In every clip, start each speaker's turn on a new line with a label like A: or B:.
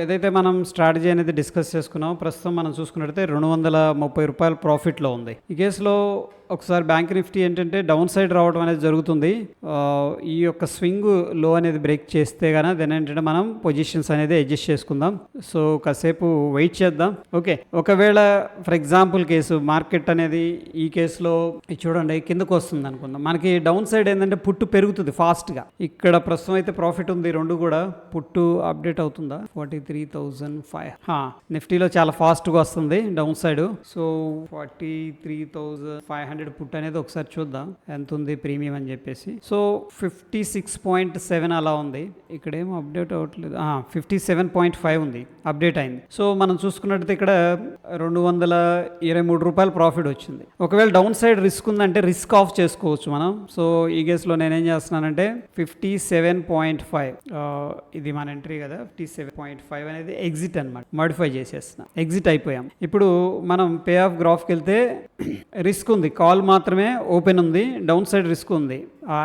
A: ఏదైతే మనం స్ట్రాటజీ అనేది డిస్కస్ చేసుకున్నామో ప్రస్తుతం మనం చూసుకున్నట్టయితే ₹230 ప్రాఫిట్లో ఉంది. ఈ కేసులో ఒకసారి బ్యాంక్ నిఫ్టీ ఏంటంటే డౌన్ సైడ్ రావడం అనేది జరుగుతుంది. ఈ యొక్క స్వింగ్ లో అనేది బ్రేక్ చేస్తే కనుక దెన్ ఏంటంటే మనం పొజిషన్స్ అనేది అడ్జస్ట్ చేసుకుందాం. సో కాసేపు వెయిట్ చేద్దాం. ఓకే, ఒకవేళ ఫర్ ఎగ్జాంపుల్ కేసు మార్కెట్ అనేది ఈ కేసులో చూడండి కిందకు వస్తుంది అనుకుందాం. మనకి డౌన్ సైడ్ ఏంటంటే పుట్టు పెరుగుతుంది ఫాస్ట్గా. ఇక్కడ ప్రస్తుతం అయితే ప్రాఫిట్ ఉంది, రెండు కూడా పుట్టు అప్డేట్ అవుతుందా 43,500 నిఫ్టీలో చాలా ఫాస్ట్గా వస్తుంది డౌన్ సైడ్. సో 43,500 పుట్ అనేది ఒకసారి చూద్దాం ఎంత ఉంది ప్రీమియం అని చెప్పేసి. సో 56.7 అలా ఉంది. ఇక్కడ ఏమో అప్డేట్ అవ్వట్లేదు. 57.5 ఉంది, అప్డేట్ అయింది. సో మనం చూసుకున్నట్టయితే ఇక్కడ ₹223 ప్రాఫిట్ వచ్చింది. ఒకవేళ డౌన్ సైడ్ రిస్క్ ఉందంటే రిస్క్ ఆఫ్ చేసుకోవచ్చు మనం. సో ఈ కేసులో నేనేం చేస్తున్నానంటే 57.5 ఇది మన ఎంట్రీ కదా, 57.5 అనేది ఎగ్జిట్ అనమాట, మాడిఫై చేసేస్తున్నాం, ఎగ్జిట్ అయిపోయాం. ఇప్పుడు మనం పే ఆఫ్ గ్రాఫ్కి వెళ్తే రిస్క్ ఉంది, కాల్ మాత్రమే ఓపెన్ ఉంది, డౌన్ సైడ్ రిస్క్ ఉంది,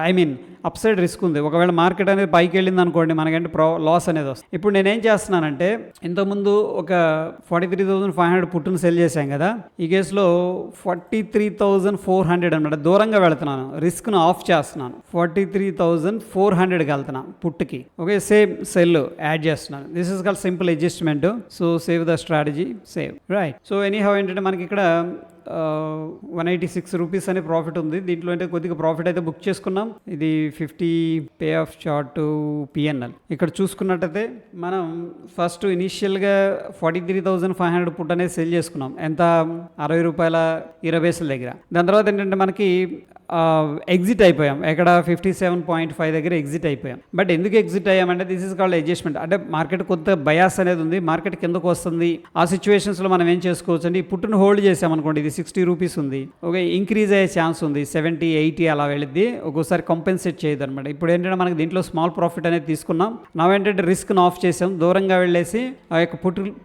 A: I mean up side risk ఉంది. ఒకవేళ మార్కెట్ అనేది పైకి వెళ్ళింది అనుకోండి మనకంటే లాస్ అనేది వస్తుంది. ఇప్పుడు నేనేం చేస్తున్నానంటే ఇంతకుముందు ఒక 43,500 పుట్టును సెల్ చేశాం కదా, ఈ కేసులో 43,400 అనమాట దూరంగా వెళుతున్నాను, రిస్క్ను ఆఫ్ చేస్తున్నాను. 43,400కి వెళ్తున్నాను పుట్టుకి. ఓకే, సేమ్ సెల్ యాడ్ చేస్తున్నాను. This is called simple adjustment. So save the strategy, save right. So any how ఏంటంటే మనకి ఇక్కడ ₹186 అనే ప్రాఫిట్ ఉంది. దీంట్లో అంటే కొద్దిగా ప్రాఫిట్ అయితే బుక్ చేసుకున్నాం. ఇది 50 పే ఆఫ్ చార్ట్ పిఎన్ఎల్. ఇక్కడ చూసుకున్నట్టయితే మనం ఫస్ట్ ఇనీషియల్గా 43,500 పుట్ అనేది సెల్ చేసుకున్నాం. ఎంత? ₹60.20 దగ్గర. దాని తర్వాత ఏంటంటే మనకి ఎగ్జిట్ అయిపోయాం. ఎక్కడ 57.5 దగ్గర ఎగ్జిట్ అయిపోయాం. బట్ ఎందుకు ఎగ్జిట్ అయ్యామంటే దిస్ ఇస్ కాల్డ్ అడ్జస్ట్మెంట్. అంటే మార్కెట్ కొంత బయాస్ అనేది ఉంది, మార్కెట్ కిందకు వస్తుంది. ఆ సిచ్యువేషన్స్లో మనం ఏం చేసుకోవచ్చు అంటే ఈ పుట్టును హోల్డ్ చేసామనుకోండి, ఇది ₹60 ఉంది. ఓకే, ఇంక్రీజ్ అయ్యే ఛాన్స్ ఉంది, 70, 80 అలా వెళ్ళిద్ది. ఒక్కోసారి కంపెన్సేట్ చేయదు అనమాట. ఇప్పుడు ఏంటంటే మనకి దీంట్లో స్మాల్ ప్రాఫిట్ అనేది తీసుకున్నాం. నా ఏంటంటే రిస్క్ను ఆఫ్ చేసాం, దూరంగా వెళ్ళేసి ఆ యొక్క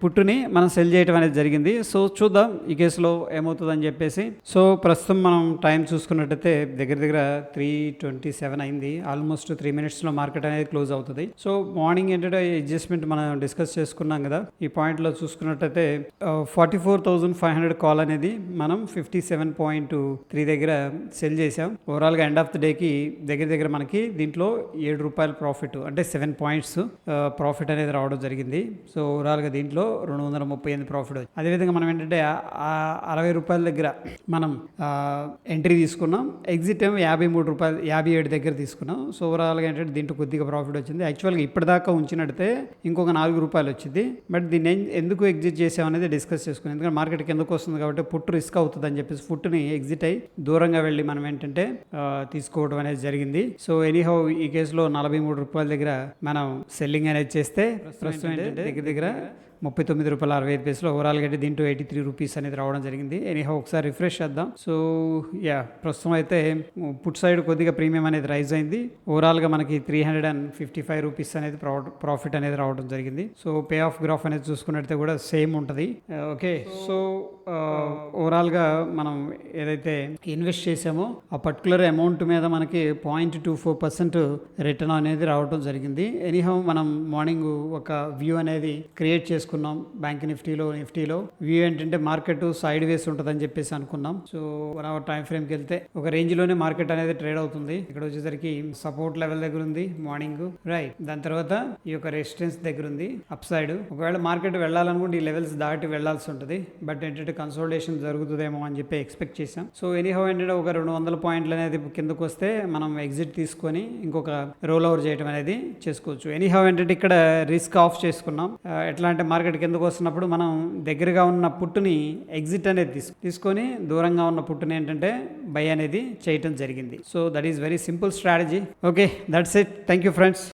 A: పుట్టుని మనం సెల్ చేయడం అనేది జరిగింది. సో చూద్దాం ఈ కేసులో ఏమవుతుందని చెప్పేసి. సో ప్రస్తుతం మనం టైం చూసుకున్నట్టయితే దగ్గర 3:27 అయింది. ఆల్మోస్ట్ 3 minutesలో మార్కెట్ అనేది క్లోజ్ అవుతుంది. సో మార్నింగ్ ఏంటంటే అడ్జస్ట్మెంట్ మనం డిస్కస్ చేసుకున్నాం కదా, ఈ పాయింట్లో చూసుకున్నట్టయితే 44,500 కాల్ అనేది మనం 57.3 దగ్గర సెల్ చేసాం. ఓవరాల్గా ఎండ్ ఆఫ్ ది డేకి దగ్గర మనకి దీంట్లో ₹7 ప్రాఫిట్, అంటే 7 పాయింట్స్ ప్రాఫిట్ అనేది రావడం జరిగింది. సో ఓవరాల్గా దీంట్లో 238 ప్రాఫిట్. అదేవిధంగా మనం ఏంటంటే ₹60 దగ్గర మనం ఎంట్రీ తీసుకున్నాం. ఎగ్జిట్ ఏమో ₹53, 57 దగ్గర తీసుకున్నాం. సో ఓవరాల్గా ఏంటంటే దీంట్లో కొద్దిగా ప్రాఫిట్ వచ్చింది. యాక్చువల్గా ఇప్పటిదాకా ఉంచినట్టే ఇంకొక ₹4 వచ్చింది. బట్ దీన్ని ఎందుకు ఎగ్జిట్ చేసామనేది డిస్కస్ చేసుకున్నాం. ఎందుకంటే మార్కెట్కి ఎందుకు వస్తుంది కాబట్టి పుట్టు రిస్క్ అవుతుంది అని చెప్పేసి పుట్టుని ఎగ్జిట్ అయ్యి దూరంగా వెళ్ళి మనం ఏంటంటే తీసుకోవడం అనేది జరిగింది. సో ఎనీహౌ ఈ కేసులో ₹43 దగ్గర మనం సెల్లింగ్ అనేది చేస్తే ప్రస్తుతం ఏంటంటే దగ్గర ₹39.65. ఓవరాల్గా అయితే దీంట్లో ₹83 అనేది రావడం జరిగింది. ఎనీహౌ ఒకసారి రిఫ్రెష్ చేద్దాం. సో ప్రస్తుతం అయితే పుట్ సైడ్ కొద్దిగా ప్రీమియం అనేది రైజ్ అయింది. ఓవరాల్గా మనకి ₹355 అనేది ప్రాఫిట్ అనేది రావడం జరిగింది. సో పే ఆఫ్ గ్రాఫ్ అనేది చూసుకున్నట్లయితే కూడా సేమ్ ఉంటుంది. ఓకే, సో ఓవరాల్గా మనం ఏదైతే ఇన్వెస్ట్ చేసామో ఆ పర్టికులర్ అమౌంట్ మీద మనకి 0.24% రిటర్న్ అనేది రావడం జరిగింది. ఎనీహౌ మనం మార్నింగ్ ఒక వ్యూ అనేది క్రియేట్ చేసుకున్నాం బ్యాంక్ నిఫ్టీలో వ్యూ ఏంటంటే మార్కెట్ సైడ్ వేస్ ఉంటుందని చెప్పేసి అనుకున్నాం. సో 1 hour టైం ఫ్రేమ్కి వెళ్తే ఒక రేంజ్లోనే మార్కెట్ అనేది ట్రేడ్ అవుతుంది. ఇక్కడ వచ్చేసరికి సపోర్ట్ లెవెల్ దగ్గర ఉంది మార్నింగ్, రైట్. దాని తర్వాత ఈ యొక్క రెసిస్టెన్స్ దగ్గర ఉంది అప్ సైడ్. ఒకవేళ మార్కెట్ వెళ్ళాలనుకుంటే ఈ లెవెల్స్ దాటి వెళ్లాల్సి ఉంటుంది. బట్ ఏంటంటే కన్సోలిడేషన్ జరుగుతుందేమో అని చెప్పి ఎక్స్పెక్ట్ చేసాం. సో ఎనీహౌ ఏంటంటే ఒక 200 పాయింట్లు అనేది కిందకు వస్తే మనం ఎగ్జిట్ తీసుకొని ఇంకొక రోల్ ఓవర్ చేయడం అనేది చేసుకోవచ్చు. ఎనీహౌ ఏంటంటే ఇక్కడ రిస్క్ ఆఫ్ చేసుకున్నాం. ఎట్లా అంటే మార్కెట్ కిందకు వస్తున్నప్పుడు మనం దగ్గరగా ఉన్న పుట్టుని ఎగ్జిట్ అనేది తీసుకొని దూరంగా ఉన్న పుట్టుని ఏంటంటే బై అనేది చేయటం జరిగింది. So that is very simple strategy. Okay, that's it. Thank you friends.